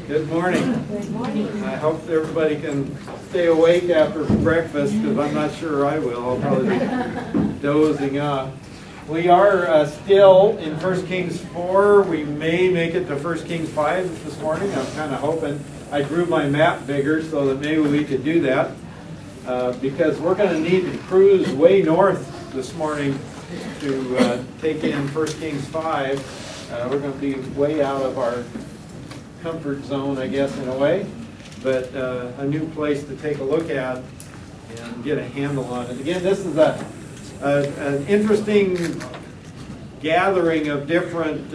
Good morning. Good morning. I hope everybody can stay awake after breakfast, because I'm not sure I will. I'll probably be dozing off. We are still in 1 Kings 4. We may make it to 1 Kings 5 this morning. I'm kind of hoping. I drew my map bigger so that maybe we could do that, because we're going to need to cruise way north this morning to take in 1 Kings 5. We're going to be way out of our comfort zone, I guess, in a way, but a new place to take a look at and get a handle on it. Again, this is an interesting gathering of different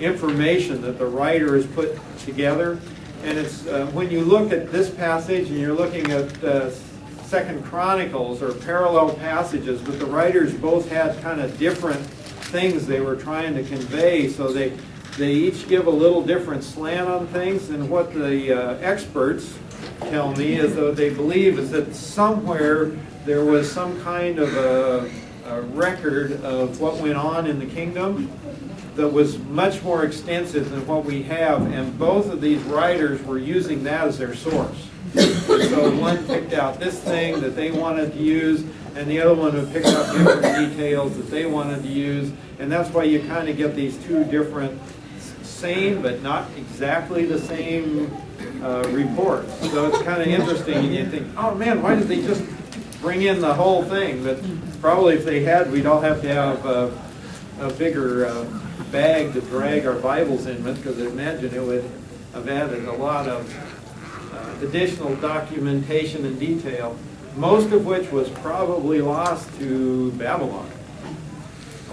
information that the writer has put together, and it's when you look at this passage and you're looking at 2 Chronicles or parallel passages, but the writers both had kind of different things they were trying to convey, so they each give a little different slant on things, and what the experts tell me is that they believe is that somewhere there was some kind of a record of what went on in the kingdom that was much more extensive than what we have, and both of these writers were using that as their source. So one picked out this thing that they wanted to use, and the other one would pick up different details that they wanted to use, and that's why you kind of get these two different same but not exactly the same reports. So it's kind of interesting, and you think, oh man, why did they just bring in the whole thing? But probably if they had, we'd all have to have a bigger bag to drag our Bibles in with, because I imagine it would have added a lot of additional documentation and detail, most of which was probably lost to Babylon,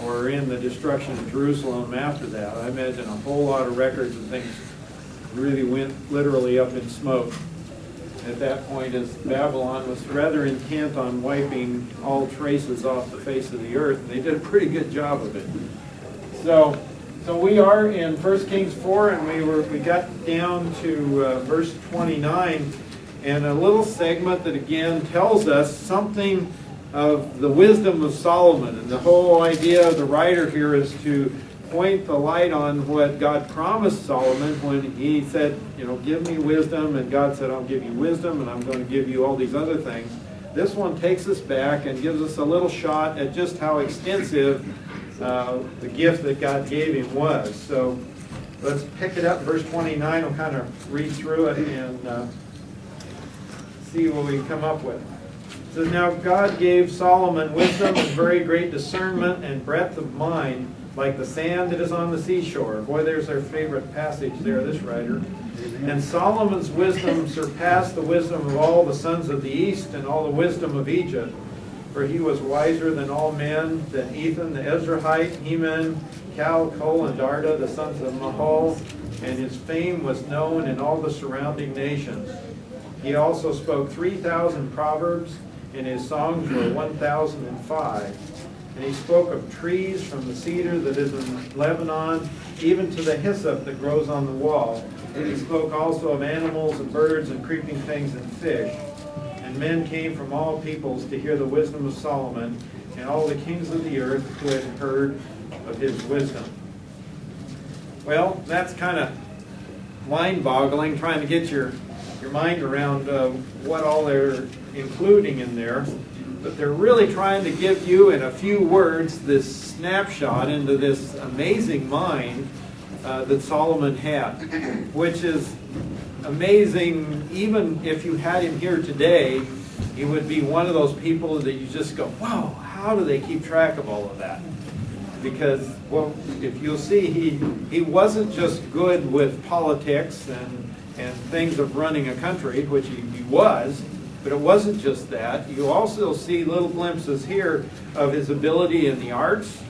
or in the destruction of Jerusalem after that. I imagine a whole lot of records and things really went literally up in smoke at that point, as Babylon was rather intent on wiping all traces off the face of the earth, and they did a pretty good job of it. So we are in 1 Kings 4, and we got down to verse 29, and a little segment that again tells us something of the wisdom of Solomon. And the whole idea of the writer here is to point the light on what God promised Solomon when he said, you know, give me wisdom, and God said, I'll give you wisdom, and I'm going to give you all these other things. This one takes us back and gives us a little shot at just how extensive the gift that God gave him was. So let's pick it up in verse 29. We'll kind of read through it and see what we can come up with. It says, now God gave Solomon wisdom and very great discernment and breadth of mind, like the sand that is on the seashore. Boy, there's our favorite passage there, this writer. And Solomon's wisdom surpassed the wisdom of all the sons of the east and all the wisdom of Egypt. For he was wiser than all men, than Ethan the Ezrahite, Heman, Cal, Col, and Darda, the sons of Mahol, and his fame was known in all the surrounding nations. He also spoke 3,000 proverbs, and his songs were 1,005. And he spoke of trees from the cedar that is in Lebanon, even to the hyssop that grows on the wall. And he spoke also of animals and birds and creeping things and fish. And men came from all peoples to hear the wisdom of Solomon, and all the kings of the earth who had heard of his wisdom. Well, that's kind of mind-boggling, trying to get your mind around what all they're including in there. But they're really trying to give you, in a few words, this snapshot into this amazing mind that Solomon had, which is amazing. Even if you had him here today, he would be one of those people that you just go, wow, how do they keep track of all of that? Because, well, if you'll see, he wasn't just good with politics and things of running a country, which he was, but it wasn't just that. You also see little glimpses here of his ability in the arts,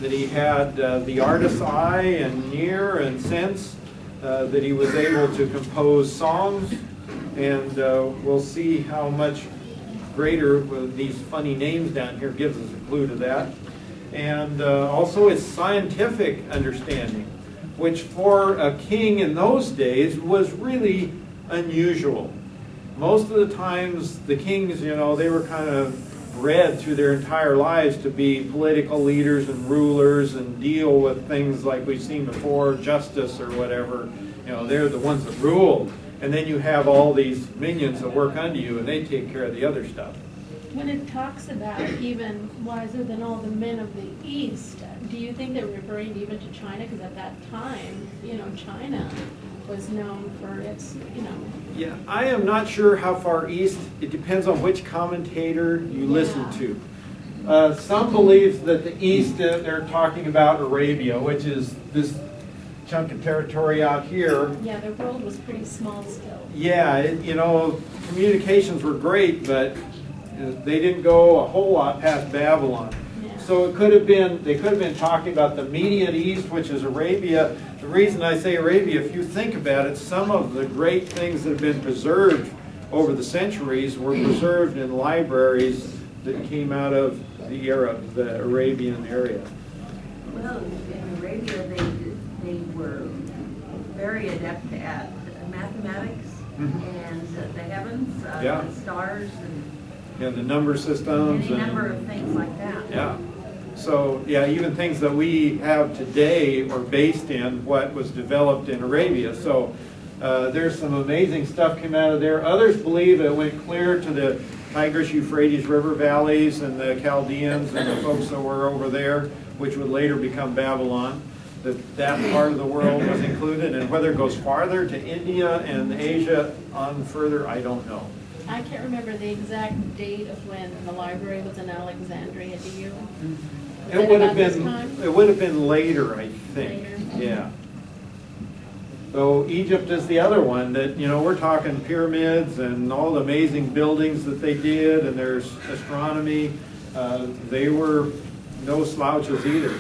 that he had the artist's eye and ear and sense, that he was able to compose songs, and we'll see how much greater these funny names down here gives us a clue to that. And also his scientific understanding, which for a king in those days was really unusual. Most of the times the kings, you know, they were kind of bred through their entire lives to be political leaders and rulers and deal with things like we've seen before, justice or whatever. You know, they're the ones that ruled. And then you have all these minions that work under you, and they take care of the other stuff. When it talks about even wiser than all the men of the East, do you think they're referring even to China? Because at that time, you know, China was known for its, you know. Yeah, I am not sure how far east. It depends on which commentator you listen to. Some believe that the east, they're talking about Arabia, which is this chunk of territory out here. Yeah, the world was pretty small still. Yeah, you know, communications were great, but they didn't go a whole lot past Babylon. Yeah. So it could have been, they could have been talking about the immediate east, which is Arabia. The reason I say Arabia, if you think about it, some of the great things that have been preserved over the centuries were preserved in libraries that came out of the Arabian area. Well, in Arabia, they were very adept at mathematics and the heavens, the stars, and the number systems. Any number of things like that. Yeah. So, yeah, even things that we have today are based in what was developed in Arabia. So there's some amazing stuff came out of there. Others believe it went clear to the Tigris, Euphrates River valleys and the Chaldeans and the folks that were over there, which would later become Babylon. That part of the world was included, and whether it goes farther to India and Asia on further, I don't know. I can't remember the exact date of when the library was in Alexandria. Do you? It would have been later, I think. Later. Yeah. So Egypt is the other one that, you know, we're talking pyramids and all the amazing buildings that they did, and there's astronomy. They were no slouches either.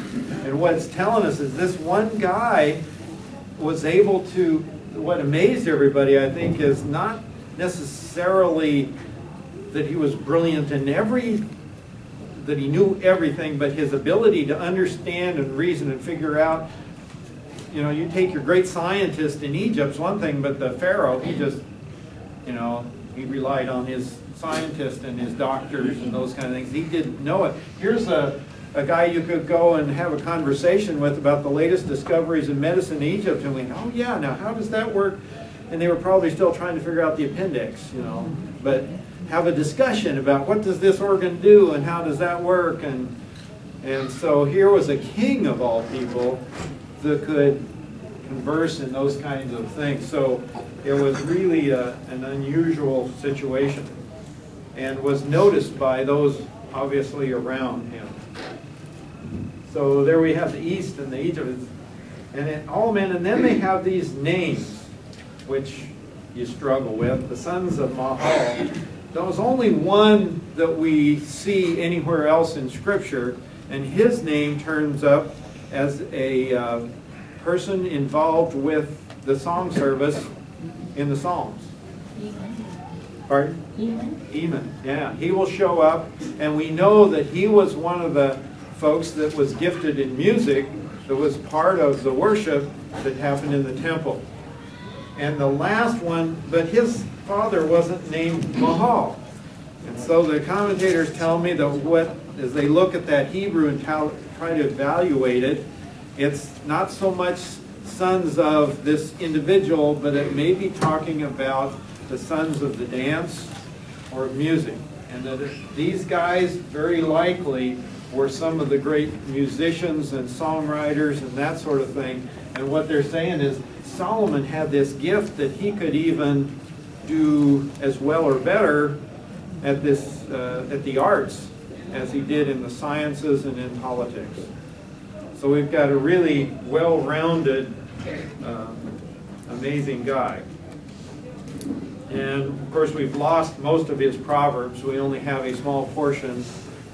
And what it's telling us is this one guy was able to, what amazed everybody, I think, is not necessarily that he was brilliant in that he knew everything, but his ability to understand and reason and figure out. You know, you take your great scientist in Egypt's one thing, but the Pharaoh, he just, you know, he relied on his scientists and his doctors and those kind of things. He didn't know it. Here's a guy you could go and have a conversation with about the latest discoveries in medicine in Egypt, and we, oh yeah, now how does that work? And they were probably still trying to figure out the appendix, you know, but have a discussion about what does this organ do and how does that work, and so here was a king of all people that could converse in those kinds of things. So it was really an unusual situation and was noticed by those obviously around him. So there we have the East and the Egypt, and all men, and then they have these names which you struggle with. The sons of Mahal. There was only one that we see anywhere else in Scripture, and his name turns up as a person involved with the song service in the Psalms. Pardon? Eman. Yeah, he will show up, and we know that he was one of the folks that was gifted in music, that was part of the worship that happened in the temple. And the last one, but his father wasn't named Mahal. And so the commentators tell me that as they look at that Hebrew and try to evaluate it, it's not so much sons of this individual, but it may be talking about the sons of the dance or music. And that these guys very likely were some of the great musicians and songwriters and that sort of thing. And what they're saying is Solomon had this gift that he could even do as well or better at the arts as he did in the sciences and in politics. So we've got a really well-rounded, amazing guy. And of course we've lost most of his Proverbs. We only have a small portion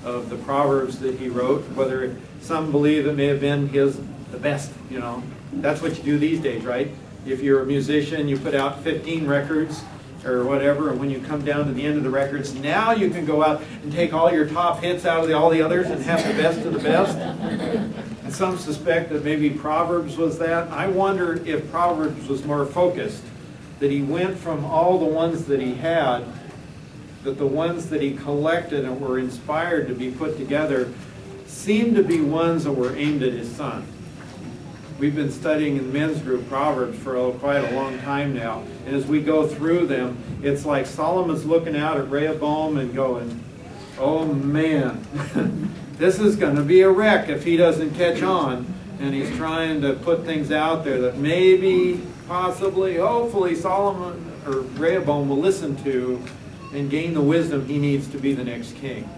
of the Proverbs that he wrote, whether some believe it may have been the best, you know. That's what you do these days, right? If you're a musician, you put out 15 records or whatever, and when you come down to the end of the records, now you can go out and take all your top hits out of all the others and have the best of the best. And some suspect that maybe Proverbs was that. I wonder if Proverbs was more focused, that he went from all the ones that he had, that the ones that he collected and were inspired to be put together seemed to be ones that were aimed at his son. we've been studying in the men's group Proverbs for quite a long time now. And as we go through them, it's like Solomon's looking out at Rehoboam and going, oh man, this is going to be a wreck if he doesn't catch on. And he's trying to put things out there that maybe, possibly, hopefully Solomon or Rehoboam will listen to and gain the wisdom he needs to be the next king.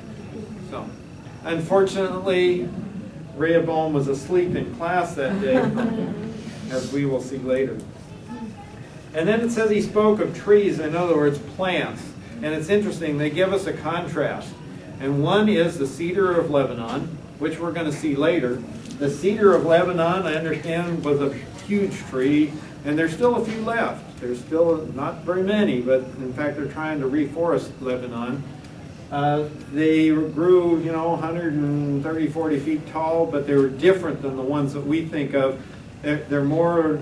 So, unfortunately, Rehoboam was asleep in class that day, as we will see later. And then it says he spoke of trees, in other words, plants. And it's interesting, they give us a contrast. And one is the cedar of Lebanon, which we're going to see later. The cedar of Lebanon, I understand, was a huge tree, and there's still a few left. There's still not very many, but in fact they're trying to reforest Lebanon. They grew, 130, 40 feet tall, but they were different than the ones that we think of. They're more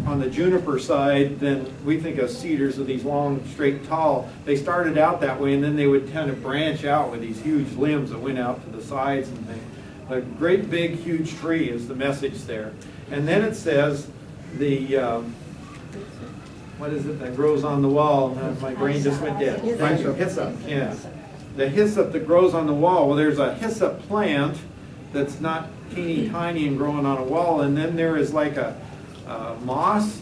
on the juniper side than we think of cedars, of these long, straight, tall. They started out that way, and then they would kind of branch out with these huge limbs that went out to the sides and things. A great big huge tree is the message there. And then it says the, what is it that grows on the wall? My brain just went dead. Hyssop, yeah. The hyssop that grows on the wall. Well, there's a hyssop plant that's not teeny tiny and growing on a wall, and then there is like a moss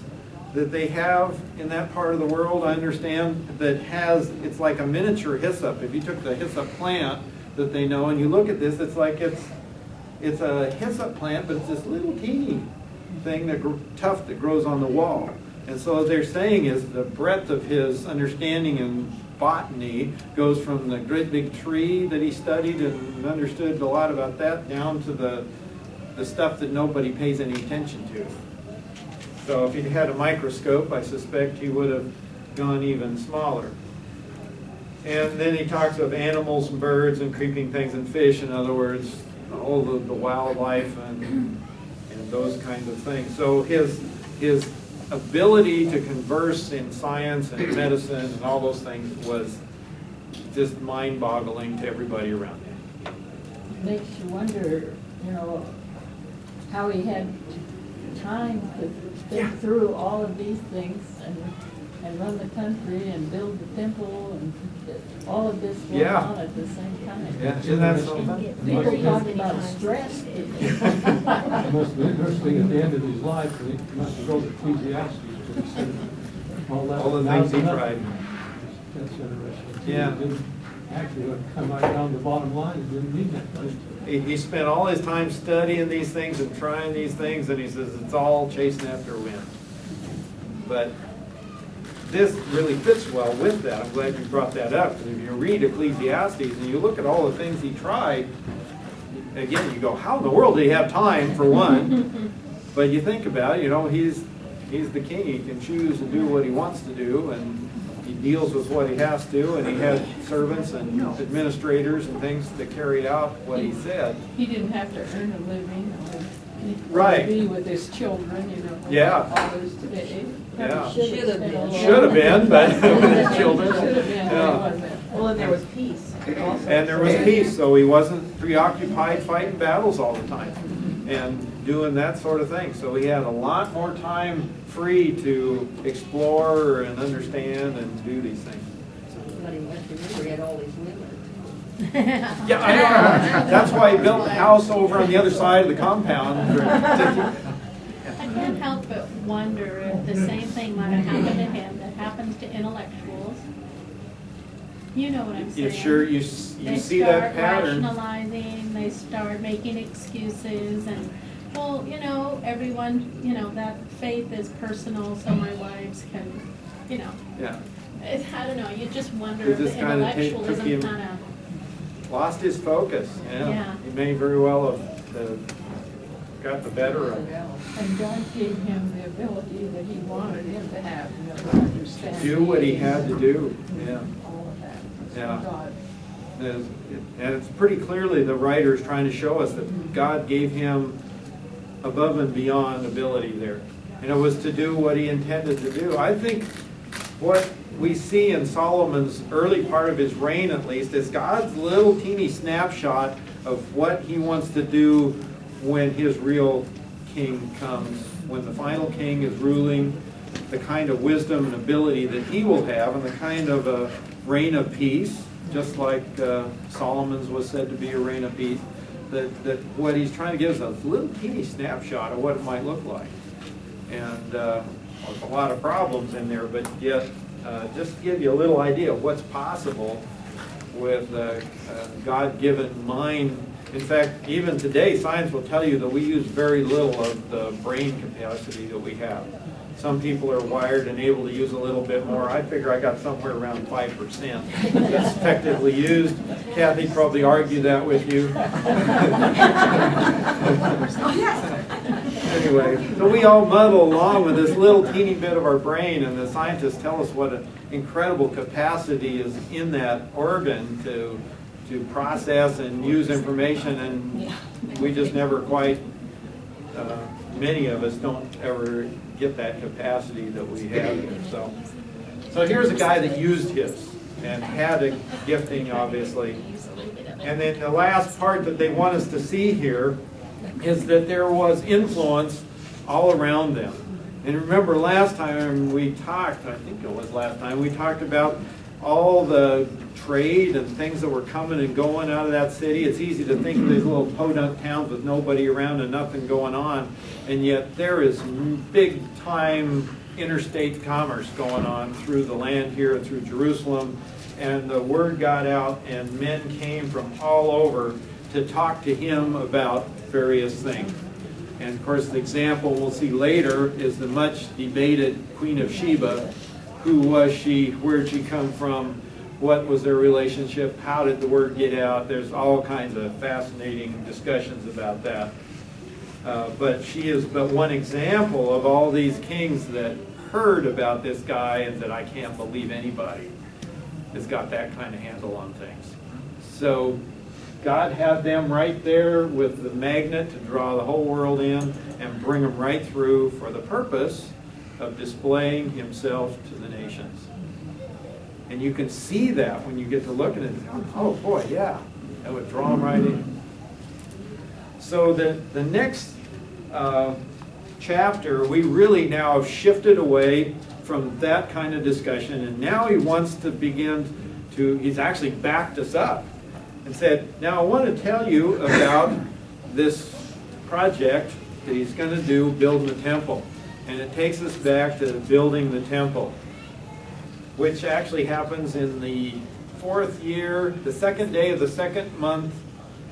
that they have in that part of the world, I understand, that has, it's like a miniature hyssop. If you took the hyssop plant that they know and you look at this, it's like it's a hyssop plant, but it's this little teeny thing, tuft that grows on the wall. And so what they're saying is the breadth of his understanding in botany goes from the great big tree that he studied and understood a lot about that, down to the stuff that nobody pays any attention to. So if he had a microscope, I suspect he would have gone even smaller. And then he talks of animals and birds and creeping things and fish, in other words, all the wildlife and those kinds of things. So his ability to converse in science and medicine and all those things was just mind-boggling to everybody around him. Makes you wonder, how he had time to think through all of these things and run the country and build the temple and all of this going on at the same time. Yeah, isn't that something? People talk about stress. It must have been interesting at the end of his life, and he must have wrote Ecclesiastes. All the things he tried. That's interesting. Yeah. It didn't actually come right down to the bottom line. It didn't mean that much. He spent all his time studying these things and trying these things, and he says it's all chasing after wind. But this really fits well with that. I'm glad you brought that up, because if you read Ecclesiastes and you look at all the things he tried, again, you go, how in the world did he have time, for one? But you think about it, he's the king. He can choose and do what he wants to do, and he deals with what he has to, and he had servants and administrators and things that carried out what he said. He didn't have to earn a living Right. or be with his children, Yeah. all those today. Yeah. Should have been. Should have been, but with his children. Should have been, Yeah. but it wasn't. Well, and there was peace also. And there was peace, so he wasn't preoccupied fighting battles all the time and doing that sort of thing. So he had a lot more time free to explore and understand and do these things. But he went to he had all these women. Yeah, I know. That's why he built a house over on the other side of the compound. I can't help but wonder if the same thing might have happened to him that happens to intellectuals. You know what I'm saying? Yeah, sure, you see that pattern. They start rationalizing, they start making excuses, and, well, everyone, that faith is personal, so my wives can, Yeah. I don't know, you just wonder It if the just kinda took intellectualism him- kind of, Lost his focus, Yeah. He may very well have got the better of it. And God gave him the ability that he wanted him to have, to understand. Do what he had to do, yeah. All of that. That's Yeah. God. And it's pretty clearly the writer is trying to show us that God gave him above and beyond ability there. And it was to do what he intended to do. I think what we see in Solomon's early part of his reign, at least, is God's little teeny snapshot of what he wants to do when his real king comes, when the final king is ruling, the kind of wisdom and ability that he will have, and the kind of a reign of peace, just like Solomon's was said to be a reign of peace, that what he's trying to give us a little teeny snapshot of what it might look like. And there's a lot of problems in there, but yet just to give you a little idea of what's possible with a God-given mind. In fact, even today, science will tell you that we use very little of the brain capacity that we have. Some people are wired and able to use a little bit more. I figure I got somewhere around 5% that's effectively used. Kathy probably argue that with you. Anyway, so we all muddle along with this little teeny bit of our brain, and the scientists tell us what an incredible capacity is in that organ to process and use information, and we just never quite, many of us don't ever get that capacity that we have here. So here's a guy that used his and had a gifting, obviously. And then the last part that they want us to see here is that there was influence all around them. And remember last time we talked, I think it was last time, we talked about all the trade and things that were coming and going out of that city. It's easy to think of these little podunk towns with nobody around and nothing going on, and yet there is big time interstate commerce going on through the land here, through Jerusalem, and the word got out and men came from all over to talk to him about various things. And of course the example we'll see later is the much debated Queen of Sheba. Who was she? Where did she come from? What was their relationship? How did the word get out? There's all kinds of fascinating discussions about that. But she is but one example of all these kings that heard about this guy and said, I can't believe anybody has got that kind of handle on things. So God had them right there with the magnet to draw the whole world in and bring them right through for the purpose of displaying himself to the nations. And you can see that when you get to look at it. Oh boy, yeah, that would draw them right in. So the next chapter, we really now have shifted away from that kind of discussion, and now he wants to begin to, he's actually backed us up and said, now I want to tell you about this project that he's going to do, building the temple. And it takes us back to building the temple, which actually happens in the 4th year, the 2nd day of the 2nd month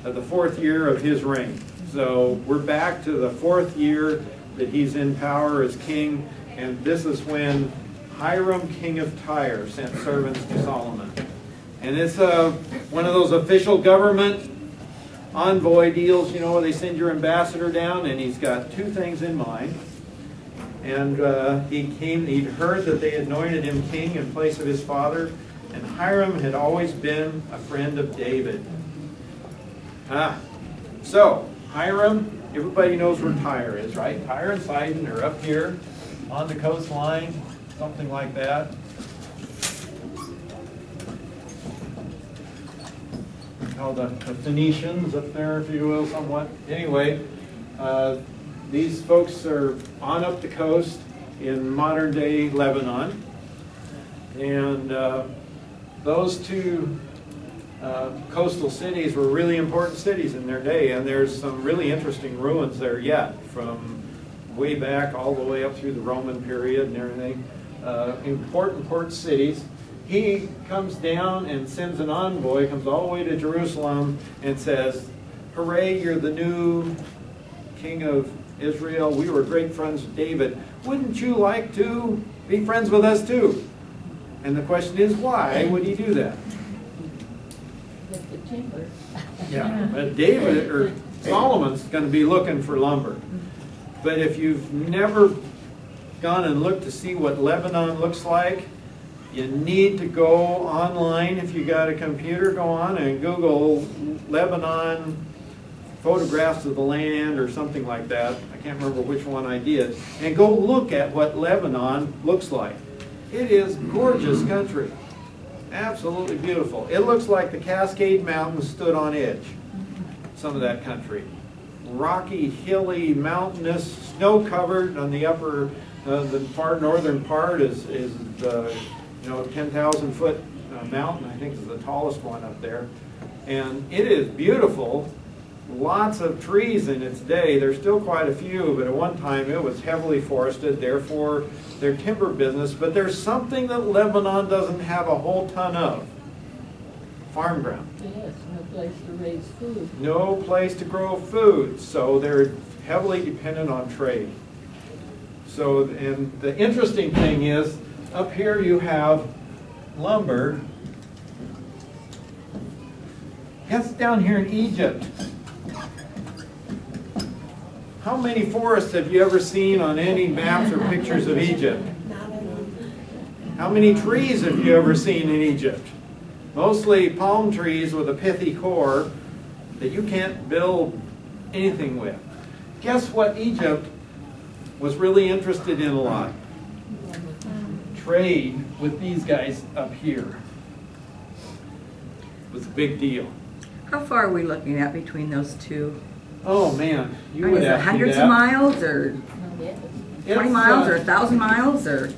of the 4th year of his reign. So we're back to the 4th year that he's in power as king, and this is when Hiram, king of Tyre, sent servants to Solomon. And it's one of those official government envoy deals, you know, where they send your ambassador down, and he's got 2 things in mind. And he'd heard that they anointed him king in place of his father, and Hiram had always been a friend of David. So, Hiram, everybody knows where Tyre is, right? Tyre and Sidon are up here on the coastline, something like that. Called the Phoenicians up there, if you will, somewhat. Anyway, these folks are on up the coast in modern-day Lebanon, and those 2 coastal cities were really important cities in their day, and there's some really interesting ruins there yet, from way back all the way up through the Roman period and everything. Important port cities. He comes down and sends an envoy, comes all the way to Jerusalem and says, hooray, you're the new king of Israel. We were great friends with David. Wouldn't you like to be friends with us too? And the question is, why would he do that? With the timber. Yeah, but David, or Solomon's going to be looking for lumber. But if you've never gone and looked to see what Lebanon looks like, you need to go online. If you got a computer, go on and Google Lebanon photographs of the land or something like that. I can't remember which one I did. And go look at what Lebanon looks like. It is gorgeous country. Absolutely beautiful. It looks like the Cascade Mountains stood on edge, some of that country. rocky, hilly, mountainous, snow-covered on the upper, the far northern part is the, 10,000-foot mountain, I think is the tallest one up there. And it is beautiful, lots of trees in its day. There's still quite a few, but at one time it was heavily forested, therefore their timber business. But there's something that Lebanon doesn't have a whole ton of. Farm ground. Yes, no place to raise food. No place to grow food, so they're heavily dependent on trade. So, and the interesting thing is, up here you have lumber. That's down here in Egypt. How many forests have you ever seen on any maps or pictures of Egypt? How many trees have you ever seen in Egypt? Mostly palm trees with a pithy core that you can't build anything with. Guess what Egypt was really interested in a lot? Trade with these guys up here was a big deal. How far are we looking at between those two? Oh man, you Is would it ask me hundreds that. of miles, or No, yes. 20 It's, miles, or 1,000 miles, or?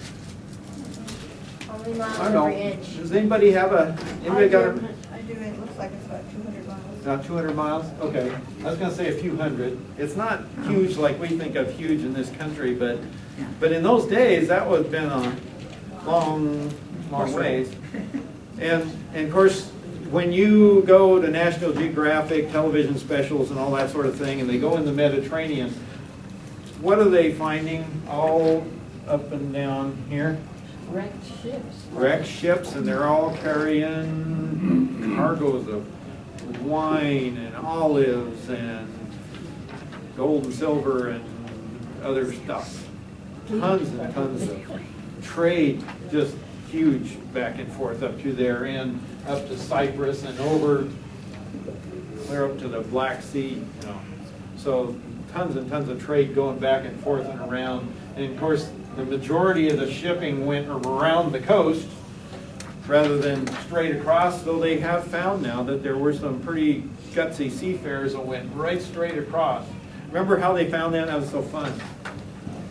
How many miles I don't know. every inch? Does anybody have a? Anybody got a? I do, it looks like it's about 200 miles. About 200 miles? Okay. I was going to say a few hundred. It's not huge like we think of huge in this country, but in those days, that would have been a long ways. And of course, when you go to National Geographic television specials and all that sort of thing, and they go in the Mediterranean, what are they finding all up and down here? Wrecked ships. Wrecked ships, and they're all carrying cargoes of wine and olives and gold and silver and other stuff. Tons and tons of trade, just huge back and forth up to there and up to Cyprus and over clear up to the Black Sea, So tons and tons of trade going back and forth and around. And of course, the majority of the shipping went around the coast rather than straight across, though they have found now that there were some pretty gutsy seafarers that went right straight across. Remember how they found that? That was so fun.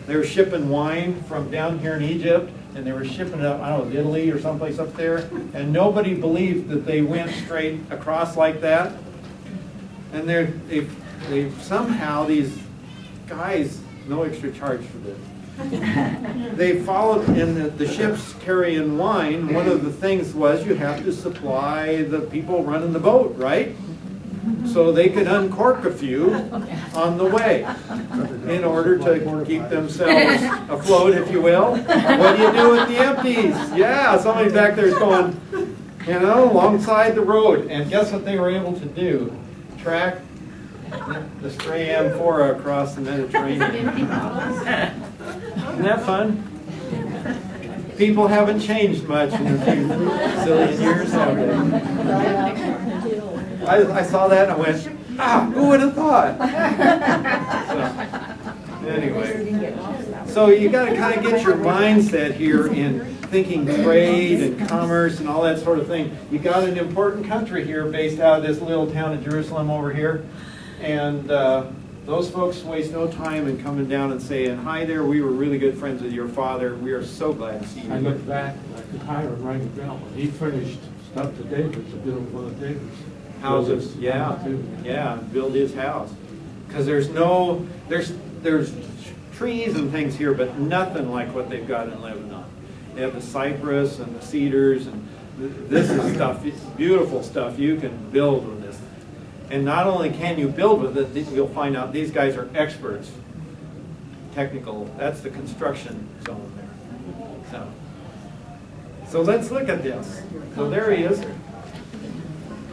They were shipping wine from down here in Egypt, and they were shipping it up, I don't know, Italy or someplace up there, and nobody believed that they went straight across like that. And they somehow, these guys, no extra charge for this, they followed in the ships carrying wine. One of the things was you have to supply the people running the boat, right? So they could uncork a few on the way in order to keep themselves afloat, if you will. What do you do with the empties? Yeah, somebody back there is going, alongside the road. And guess what they were able to do? Track the stray amphora across the Mediterranean. Empty bottles. Isn't that fun? People haven't changed much in a few zillion years, have they? I saw that and I went, who would have thought? So, anyway, so you got to kind of get your mindset here in thinking trade and commerce and all that sort of thing. You got an important country here based out of this little town of Jerusalem over here. And those folks waste no time in coming down and saying, hi there, we were really good friends with your father. We are so glad to see you. I look back, I could Hiram rang the bell, when he finished stuff to David, to build one of David's Houses, yeah, build his house. Because there's trees and things here, but nothing like what they've got in Lebanon. They have the cypress and the cedars, and this is stuff, it's beautiful stuff you can build with this. And not only can you build with it, you'll find out these guys are experts. Technical, that's the construction zone there. So let's look at this. So there he is.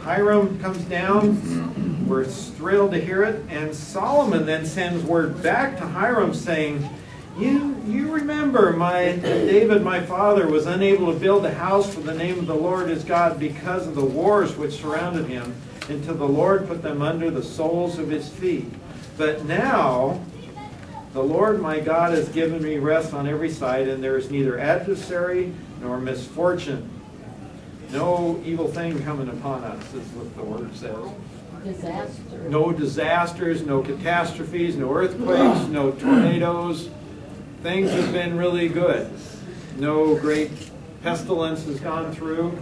Hiram comes down, we're thrilled to hear it, and Solomon then sends word back to Hiram saying, you remember David, my father, was unable to build a house for the name of the Lord his God because of the wars which surrounded him, until the Lord put them under the soles of his feet. But now, the Lord my God has given me rest on every side, and there is neither adversary nor misfortune. No evil thing coming upon us, is what the word says. Disaster. No disasters, no catastrophes, no earthquakes, no tornadoes. Things have been really good. No great pestilence has gone through.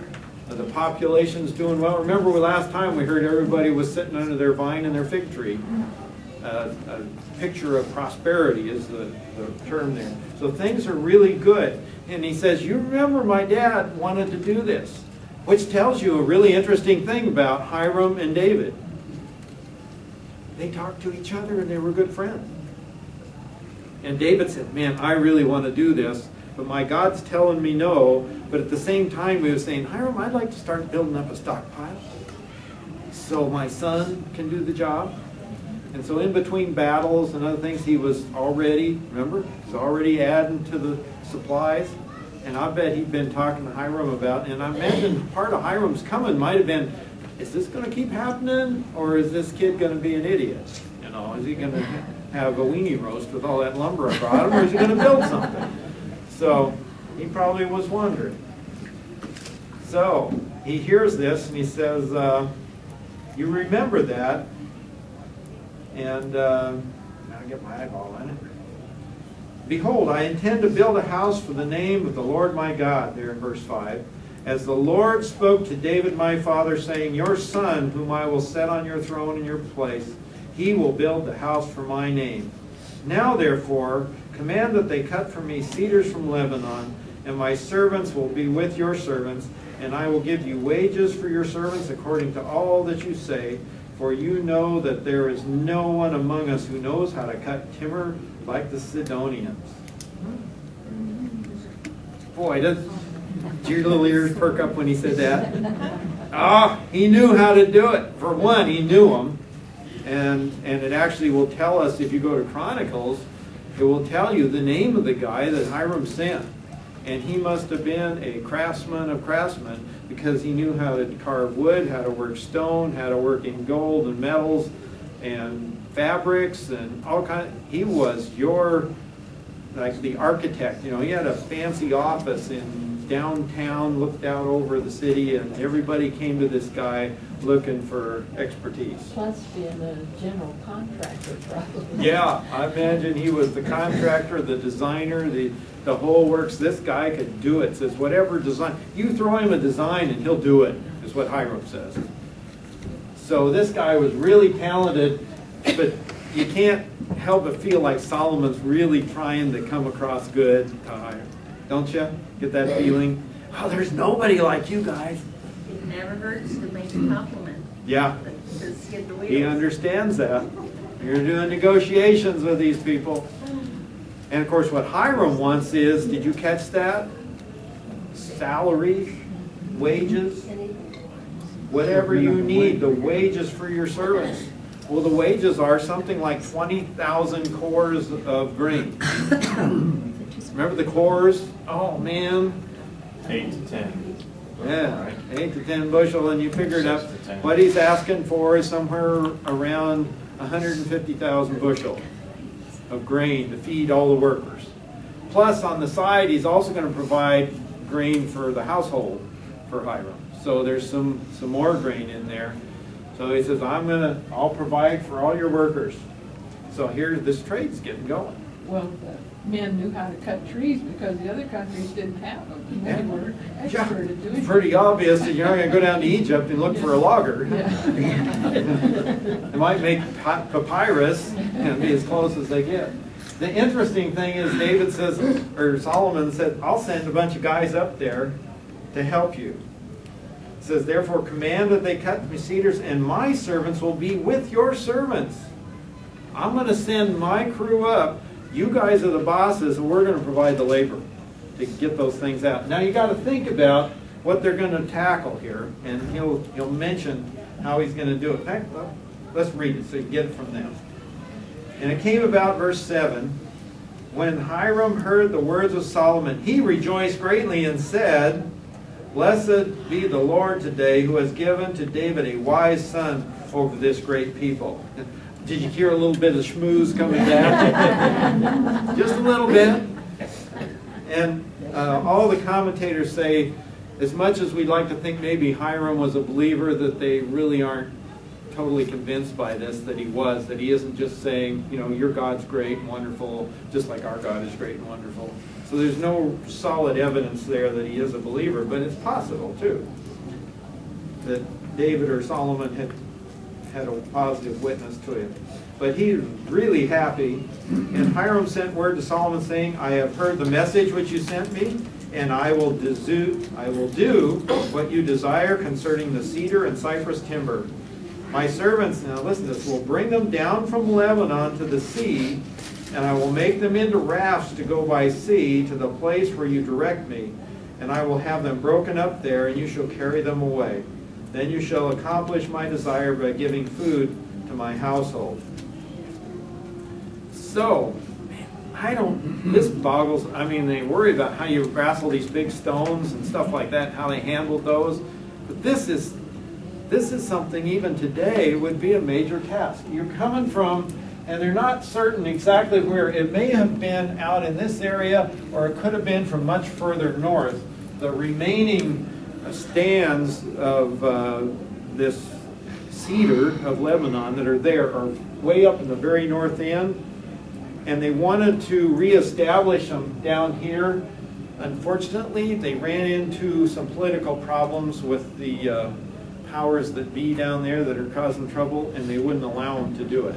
The population's doing well. Remember last time we heard everybody was sitting under their vine and their fig tree. A picture of prosperity is the term there. So things are really good. And he says, you remember my dad wanted to do this, which tells you a really interesting thing about Hiram and David. They talked to each other and they were good friends. And David said, man, I really want to do this, but my God's telling me no. But at the same time, he was saying, Hiram, I'd like to start building up a stockpile so my son can do the job. And so in between battles and other things, he was already, remember, he's already adding to the supplies. And I bet he'd been talking to Hiram about, and I imagine part of Hiram's coming might have been, is this going to keep happening, or is this kid going to be an idiot? You know, is he going to have a weenie roast with all that lumber I brought him, or is he going to build something? So he probably was wondering. So he hears this and he says, you remember that, and I'll get my eyeball in it. Behold, I intend to build a house for the name of the Lord my God, there in verse 5. As the Lord spoke to David my father, saying, your son, whom I will set on your throne in your place, he will build the house for my name. Now therefore, command that they cut for me cedars from Lebanon, and my servants will be with your servants, and I will give you wages for your servants according to all that you say, for you know that there is no one among us who knows how to cut timber like the Sidonians. Boy, did your little ears perk up when he said that? He knew how to do it. For one, he knew them. And it actually will tell us, if you go to Chronicles, it will tell you the name of the guy that Hiram sent. And he must have been a craftsman of craftsmen, because he knew how to carve wood, how to work stone, how to work in gold and metals and fabrics and all kinds. He was like the architect. You know, he had a fancy office in downtown, looked out over the city, and everybody came to this guy looking for expertise. Plus being a general contractor, probably. Yeah, I imagine he was the contractor, the designer, the whole works. This guy could do it. Says whatever design, you throw him a design and he'll do it, is what Hiram says. So this guy was really talented, but you can't help but feel like Solomon's really trying to come across good. Don't you get that feeling? Oh, there's nobody like you guys. It never hurts to make a compliment. Yeah, To skid the wheels. he understands that. You're doing negotiations with these people. And of course what Hiram wants is, did you catch that? Salaries, wages, whatever you need, the wages for your servants. Well, the wages are something like 20,000 cores of grain. Remember the cores? Oh man. 8 to 10. Yeah, 8 to 10 bushel, and you figured out what he's asking for is somewhere around 150,000 bushel of grain to feed all the workers. Plus, on the side, he's also going to provide grain for the household for Hiram. So there's some more grain in there. So he says, I'll provide for all your workers. So here, this trade's getting going. Well, the men knew how to cut trees because the other countries didn't have them. And they were expert at doing it. Pretty obvious that you're not going to go down to Egypt and look for a logger. Yeah. They might make papyrus and be as close as they get. The interesting thing is David says, or Solomon said, I'll send a bunch of guys up there to help you. It says, therefore command that they cut me cedars, and my servants will be with your servants. I'm going to send my crew up. You guys are the bosses, and we're going to provide the labor to get those things out. Now you got to think about what they're going to tackle here, and he'll mention how he's going to do it. In fact, let's read it so you get it from them. And it came about, verse 7, when Hiram heard the words of Solomon, he rejoiced greatly and said, blessed be the Lord today, who has given to David a wise son over this great people. Did you hear a little bit of schmooze coming down? Just a little bit. And all the commentators say as much as we'd like to think maybe Hiram was a believer, that they really aren't totally convinced by this, that he isn't just saying, you know, your God's great and wonderful, just like our God is great and wonderful. So there's no solid evidence there that he is a believer, but it's possible too, that David or Solomon had a positive witness to him. But he's really happy. And Hiram sent word to Solomon saying, I have heard the message which you sent me, and I will do what you desire concerning the cedar and cypress timber. My servants, now listen to this, will bring them down from Lebanon to the sea, and I will make them into rafts to go by sea to the place where you direct me, and I will have them broken up there, and you shall carry them away. Then you shall accomplish my desire by giving food to my household. So, this boggles, I mean, they worry about how you wrestle these big stones and stuff like that, how they handled those. But this is something even today would be a major task. You're coming from, and they're not certain exactly where. It may have been out in this area, or it could have been from much further north. The remaining stands of this cedar of Lebanon that are there are way up in the very north end. And they wanted to reestablish them down here. Unfortunately, they ran into some political problems with the powers that be down there that are causing trouble, and they wouldn't allow them to do it.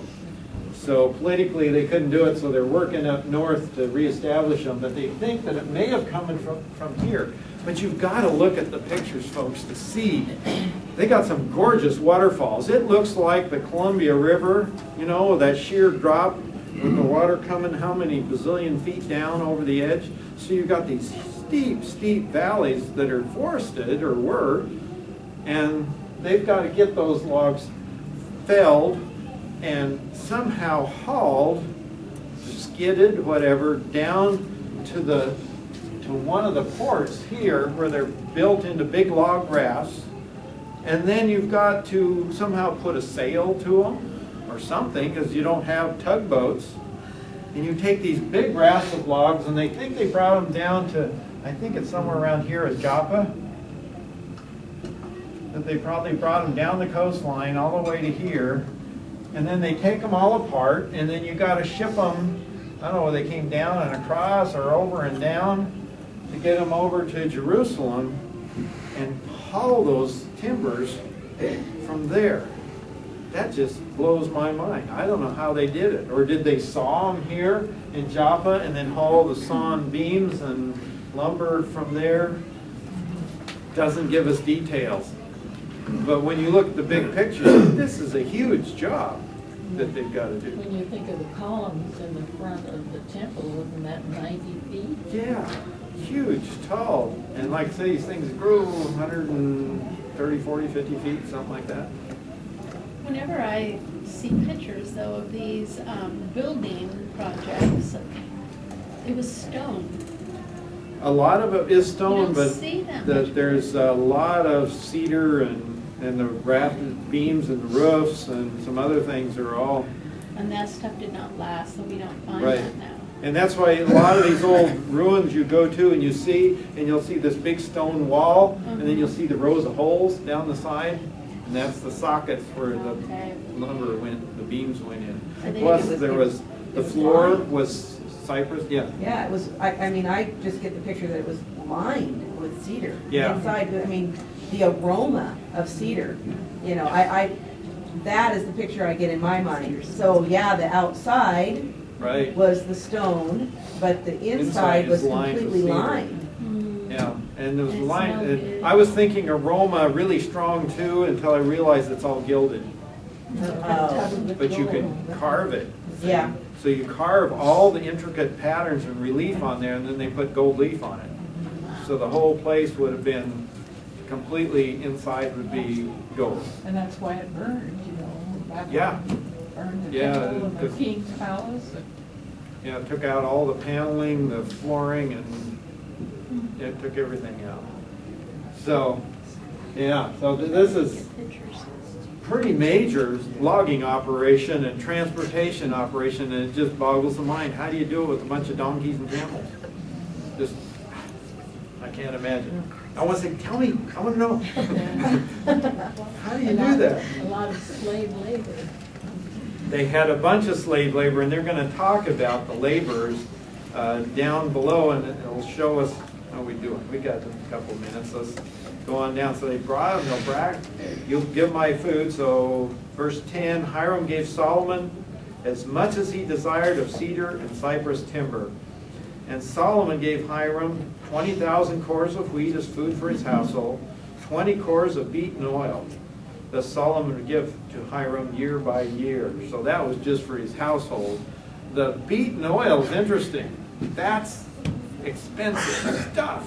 So politically, they couldn't do it, so they're working up north to reestablish them, but they think that it may have come from here. But you've got to look at the pictures, folks, to see. They got some gorgeous waterfalls. It looks like the Columbia River, you know, that sheer drop with the water coming how many bazillion feet down over the edge. So you've got these steep, steep valleys that are forested, or were, and they've got to get those logs felled and somehow hauled, skidded, whatever, down to one of the ports here where they're built into big log rafts. And then you've got to somehow put a sail to them or something, because you don't have tugboats. And you take these big rafts of logs, and they think they brought them down to, I think it's somewhere around here at Joppa, that they probably brought them down the coastline all the way to here. And then they take them all apart, and then you got to ship them, I don't know whether they came down and across or over and down, to get them over to Jerusalem and haul those timbers from there. That just blows my mind. I don't know how they did it. Or did they saw them here in Joppa and then haul the sawn beams and lumber from there? Doesn't give us details. But when you look at the big picture, this is a huge job that they've got to do. When you think of the columns in the front of the temple, wasn't that 90 feet? Yeah, huge, tall. And like I say, these things grew 130, 40, 50 feet, something like that. Whenever I see pictures, though, of these building projects, it was stone. A lot of it is stone, You don't but see that much. there's a lot of cedar and the rafted beams and the roofs and some other things are all. And that stuff did not last, so we don't find Right. that now. And that's why a lot of these old ruins you go to and you'll see this big stone wall, and then you'll see the rows of holes down the side. And that's the sockets where Okay. the lumber went, the beams went in. I think Plus, it the was floor lined. was cypress, yeah. Yeah, it was, I mean, I just get the picture that it was lined with cedar. Yeah. Inside, I mean, the aroma of cedar, you know, that is the picture I get in my mind. So, yeah, the outside Right, was the stone, but the Inside inside was is lined with completely cedar. lined. yeah. And there was And it line, smelled good. I was thinking aroma really strong too until I realized it's all gilded. But you can carve it. Yeah. So you carve all the intricate patterns and relief on there, and then they put gold leaf on it. So the whole place would have been completely, inside would be gold. And that's why it burned, you know, back Yeah. when it burned the Yeah, temple and the because- king's palace. Yeah, it took out all the paneling, the flooring, and it took everything out. So, yeah, so this is Get pictures. pretty major logging operation and transportation operation, and it just boggles the mind. How do you do it with a bunch of donkeys and camels? Just, I can't imagine. I want to say, tell me, I want to know. How do you do that? A lot of slave labor. They had a bunch of slave labor, and they're going to talk about the laborers down below, and it'll show us how we do it. We got a couple of minutes. Let's go on down. So they brought them, they'll brag, you'll give my food. So verse 10, Hiram gave Solomon as much as he desired of cedar and cypress timber. And Solomon gave Hiram 20,000 cores of wheat as food for his household, 20 cores of beaten oil. Thus Solomon would give to Hiram year by year. So that was just for his household. The beaten oil is interesting. That's expensive stuff.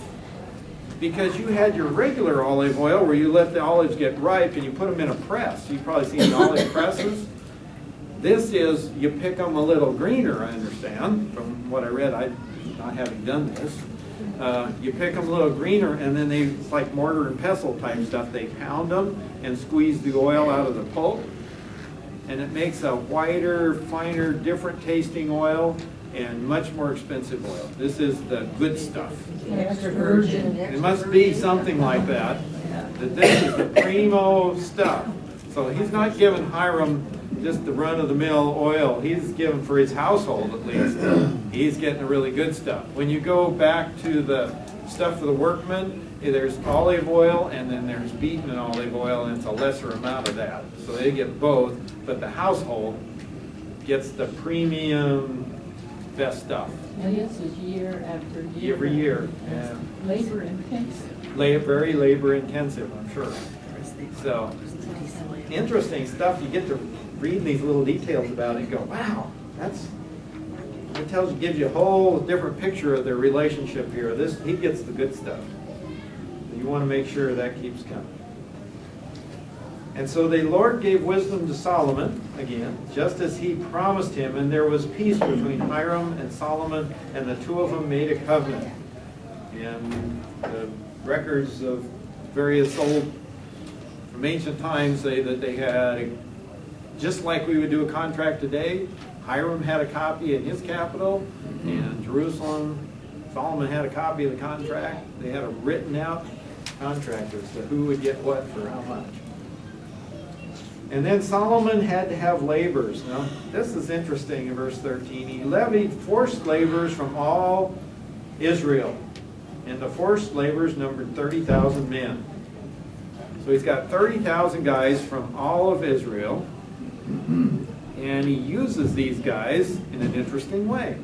Because you had your regular olive oil where you let the olives get ripe and you put them in a press. You've probably seen olive presses. This is, you pick them a little greener, I understand, from what I read, not having done this. You pick them a little greener, and then it's like mortar and pestle type stuff. They pound them and squeeze the oil out of the pulp, and it makes a whiter, finer, different tasting oil and much more expensive oil. This is the good stuff. Extra virgin. It must be something like that, that this is the primo stuff. So he's not giving Hiram just the run-of-the-mill oil. He's given for his household, at least. He's getting the really good stuff. When you go back to the stuff for the workmen, there's olive oil and then there's beaten olive oil, and it's a lesser amount of that. So they get both, but the household gets the premium best stuff. And this is year after year. Every year. It's And labor intensive. very labor intensive, I'm sure. So, interesting stuff. You get to read these little details about it and go, wow, gives you a whole different picture of their relationship here. He gets the good stuff. You want to make sure that keeps coming. And so the Lord gave wisdom to Solomon, again, just as he promised him, and there was peace between Hiram and Solomon, and the two of them made a covenant. And the records of various old, from ancient times, say that they had, just like we would do a contract today, Hiram had a copy in his capital, and Jerusalem, Solomon had a copy of the contract. They had a written out contract as to who would get what for how much. And then Solomon had to have laborers. Now, this is interesting in verse 13. He levied forced laborers from all Israel, and the forced laborers numbered 30,000 men. So he's got 30,000 guys from all of Israel, and he uses these guys in an interesting way.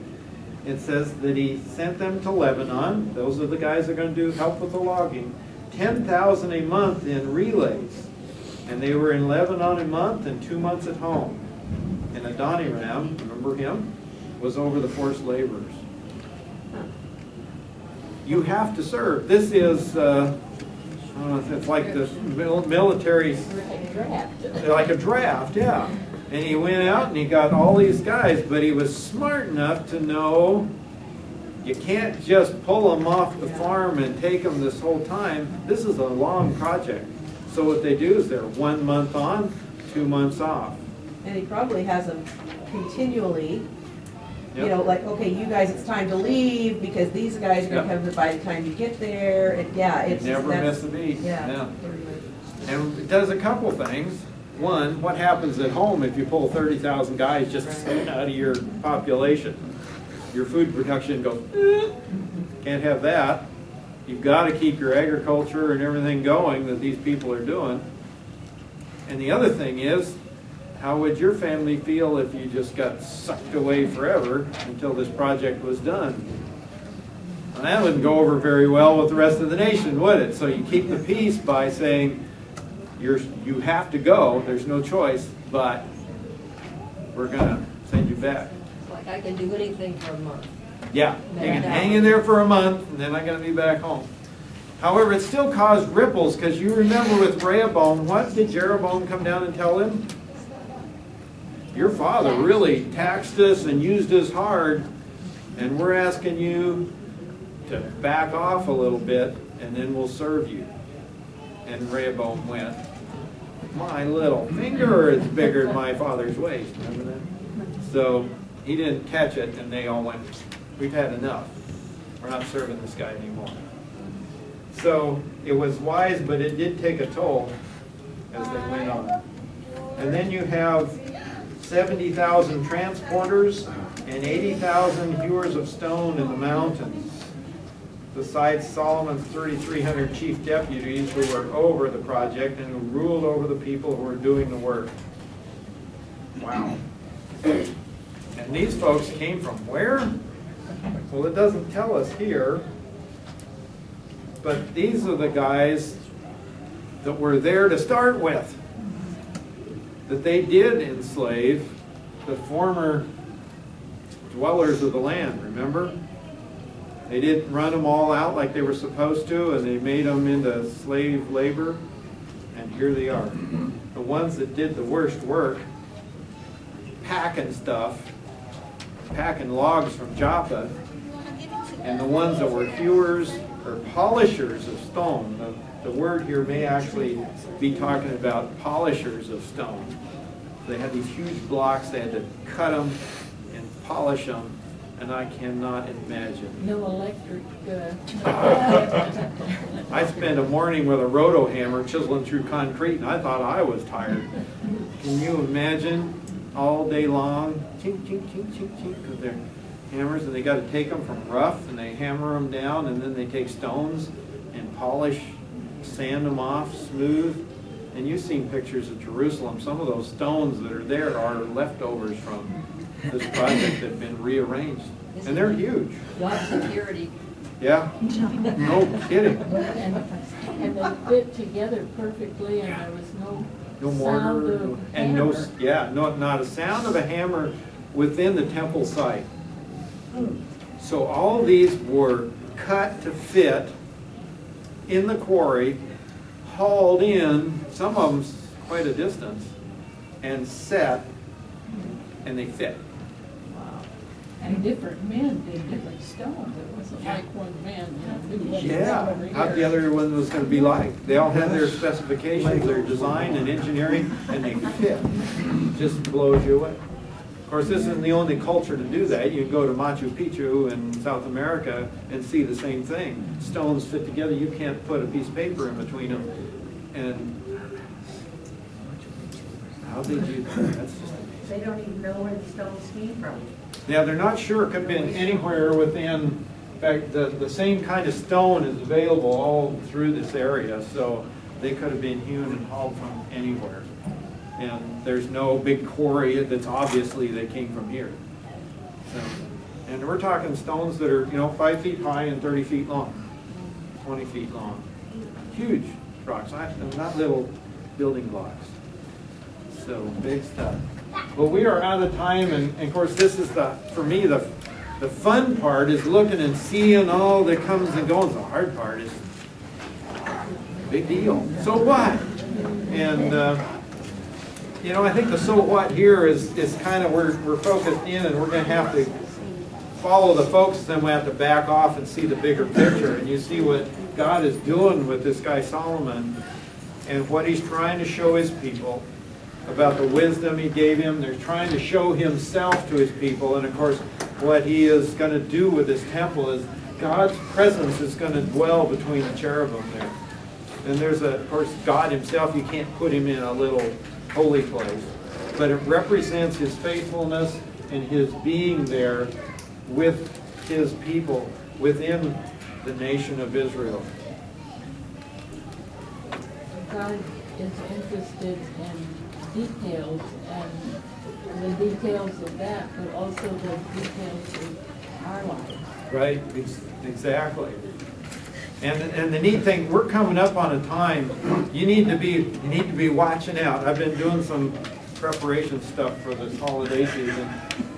It says that he sent them to Lebanon. Those are the guys that are going to help with the logging. 10,000 a month in relays. And they were in Lebanon a month and 2 months at home. And Adoniram, remember him, was over the forced laborers. You have to serve. This is, it's like the military, like a draft, yeah. And he went out and he got all these guys, but he was smart enough to know you can't just pull them off the farm and take them this whole time. This is a long project. So what they do is they're 1 month on, 2 months off. And he probably has them continually, you Yep. know, like, okay, you guys, it's time to leave because these guys are going to Yep. come by the time you get there. And yeah, it's Never miss a beat. Yeah. And it does a couple things. One, what happens at home if you pull 30,000 guys just out of your population? Your food production goes, can't have that. You've got to keep your agriculture and everything going that these people are doing. And the other thing is, how would your family feel if you just got sucked away forever until this project was done? Well, that wouldn't go over very well with the rest of the nation, would it? So you keep the peace by saying, you have to go, there's no choice, but we're going to send you back. Like I can do anything for a month. Yeah, you can hang in there for a month, and then I'm going to be back home. However, it still caused ripples, because you remember with Rehoboam, what did Jeroboam come down and tell him? Your father really taxed us and used us hard, and we're asking you to back off a little bit, and then we'll serve you. And Rehoboam went, my little finger is bigger than my father's waist. Remember that? So he didn't catch it, and they all went, we've had enough. We're not serving this guy anymore. So it was wise, but it did take a toll as they went on. And then you have 70,000 transporters and 80,000 hewers of stone in the mountains, besides Solomon's 3,300 chief deputies who were over the project and who ruled over the people who were doing the work. Wow. And these folks came from where? Well, it doesn't tell us here, but these are the guys that were there to start with, that they did enslave the former dwellers of the land, remember? They didn't run them all out like they were supposed to, and they made them into slave labor, and here they are. The ones that did the worst work, packing stuff, packing logs from Joppa, and the ones that were hewers or polishers of stone. The word here may actually be talking about polishers of stone. They had these huge blocks, they had to cut them and polish them, and I cannot imagine. No electric, I spent a morning with a roto hammer chiseling through concrete, and I thought I was tired. Can you imagine all day long, chink, chink, chink, chink, chink, with their hammers, and they got to take them from rough, and they hammer them down, and then they take stones and polish, sand them off smooth. And you've seen pictures of Jerusalem. Some of those stones that are there are leftovers from this project that have been rearranged. And they're huge. Lot of security. Yeah, no kidding. and they fit together perfectly, and there was no No sound mortar, of and no, hammer. yeah, not a sound of a hammer within the temple site. So all these were cut to fit in the quarry, hauled in, some of them quite a distance, and set, and they fit. Wow. And different men did different stones. It wasn't like one man, you know, did one Yeah, over how here. the other one was going to be like. They all had their specifications, their design and engineering, and they fit. Just blows you away. Of course, this isn't the only culture to do that. You can go to Machu Picchu in South America and see the same thing. Stones fit together. You can't put a piece of paper in between them. And how they do that? That's just amazing. They don't even know where the stones came from. Yeah, they're not sure. It could have been anywhere within. In fact, the same kind of stone is available all through this area, so they could have been hewn and hauled from anywhere. And there's no big quarry that's obviously they came from here. So, and we're talking stones that are, 5 feet high and 30 feet long, 20 feet long. Huge rocks, not little building blocks. So big stuff. Well, we are out of time, and of course this is for me, the fun part is looking and seeing all that comes and goes. The hard part is big deal. So what? And I think the so what here is kind of we're focused in, and we're going to have to follow the focus, then we have to back off and see the bigger picture. And you see what God is doing with this guy Solomon and what he's trying to show his people about the wisdom he gave him. They're trying to show himself to his people. And of course, what he is going to do with this temple is God's presence is going to dwell between the cherubim there. And there's, of course, God himself. You can't put him in a little holy place. But it represents his faithfulness and his being there with his people within the nation of Israel. God is interested in details, and the details of that, but also the details of our lives. Right, exactly. And the neat thing, we're coming up on a time, you need to be watching out. I've been doing some preparation stuff for this holiday season,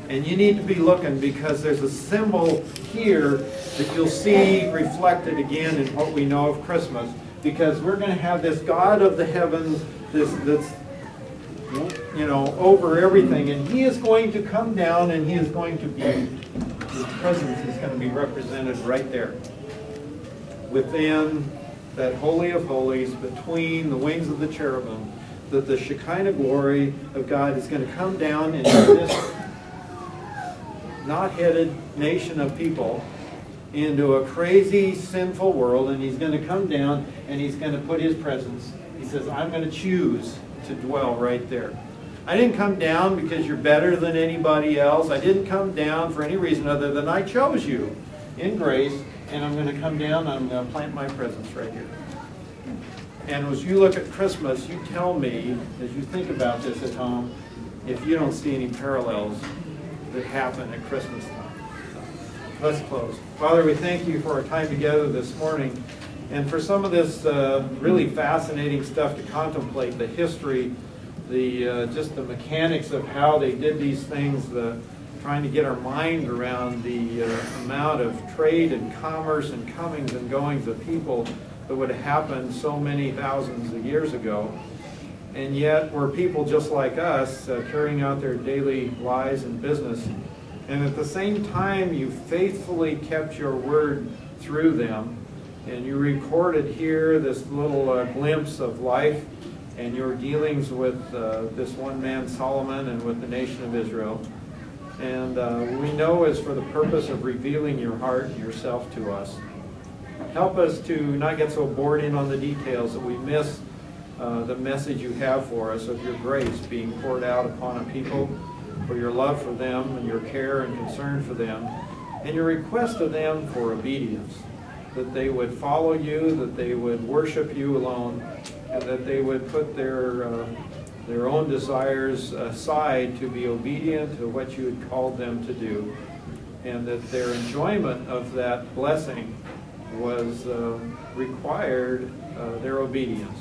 and you need to be looking, because there's a symbol here that you'll see reflected again in what we know of Christmas, because we're going to have this God of the heavens that's over everything, and he is going to come down, and he is going to be, his presence is going to be represented right there within that Holy of Holies, between the wings of the cherubim, that the Shekinah glory of God is going to come down into this knot-headed nation of people into a crazy, sinful world, and he's going to come down and he's going to put his presence. He says, I'm going to choose to dwell right there. I didn't come down because you're better than anybody else. I didn't come down for any reason other than I chose you in grace, and I'm going to come down and I'm going to plant my presence right here. And as you look at Christmas, you tell me, as you think about this at home, if you don't see any parallels that happen at Christmas time. Let's close. Father, we thank you for our time together this morning and for some of this really fascinating stuff to contemplate, the history, just the mechanics of how they did these things, trying to get our mind around the amount of trade and commerce and comings and goings of people that would have happened so many thousands of years ago. And yet we're people just like us, carrying out their daily lives and business. And at the same time, you faithfully kept your word through them. And you recorded here this little glimpse of life and your dealings with this one man, Solomon, and with the nation of Israel. And we know it's for the purpose of revealing your heart and yourself to us. Help us to not get so bored in on the details that we miss the message you have for us of your grace being poured out upon a people, for your love for them and your care and concern for them, and your request of them for obedience, that they would follow you, that they would worship you alone, and that they would put their own desires aside to be obedient to what you had called them to do, and that their enjoyment of that blessing was required their obedience.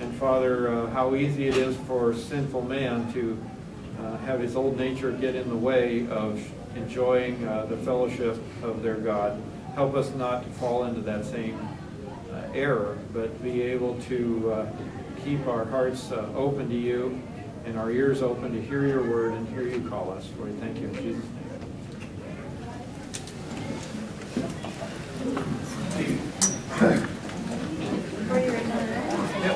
And Father, how easy it is for sinful man to have his old nature get in the way of enjoying the fellowship of their God. Help us not to fall into that same error, but be able to keep our hearts open to you and our ears open to hear your word and hear you call us. Lord, thank you.